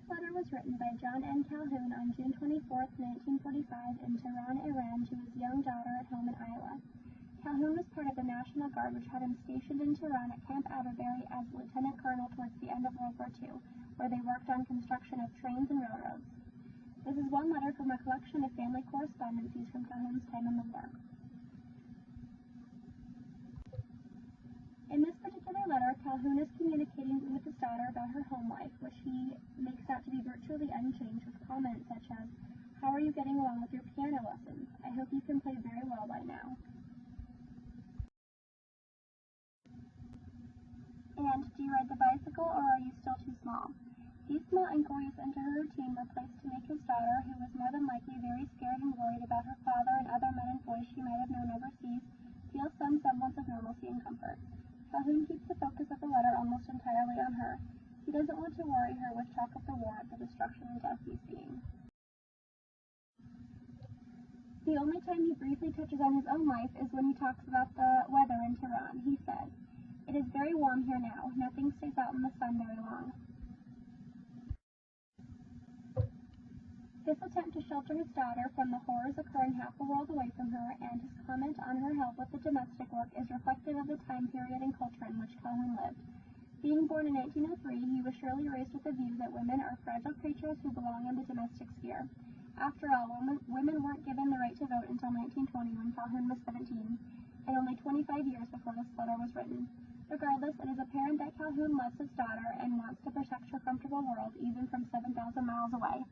letter was written by John N. Calhoun on June 24, 1945, in Tehran, Iran, to his young daughter at home in Iowa. Calhoun was part of the National Guard, which had him stationed in Tehran at Camp Atterbury as lieutenant colonel towards the end of World War II, where they worked on construction of trains and railroads. This is one letter from a collection of family correspondences from Calhoun's time in the war. In this particular letter, Calhoun is communicating with his daughter about her home life, which he makes out to be virtually unchanged, with comments such as, "How are you getting along with your piano lessons? I hope you can play very well by now." And, "Do you ride the bicycle, or are you still too small?" These small inquiries into her routine were placed to make his daughter, who was more than likely very scared and worried about her father and other men and boys she might have known overseas, feel some semblance of normalcy and comfort. Calhoun keeps the focus of the letter almost entirely on her. He doesn't want to worry her with talk of the war, the destruction and death he's seeing. The only time he briefly touches on his own life is when he talks about the weather in Tehran. He says, "It is very warm here now. Nothing stays out in the sun very long." This attempt to shelter his daughter from the horrors occurring half a world away from her, and his comment on her help with the domestic work, is reflective of the time period and culture in which Calhoun lived. Being born in 1903, he was surely raised with the view that women are fragile creatures who belong in the domestic sphere. After all, women weren't given the right to vote until 1920, when Calhoun was 17, and only 25 years before this letter was written. Regardless, it is apparent that Calhoun loves his daughter and wants to protect her comfortable world, even from 7,000 miles away.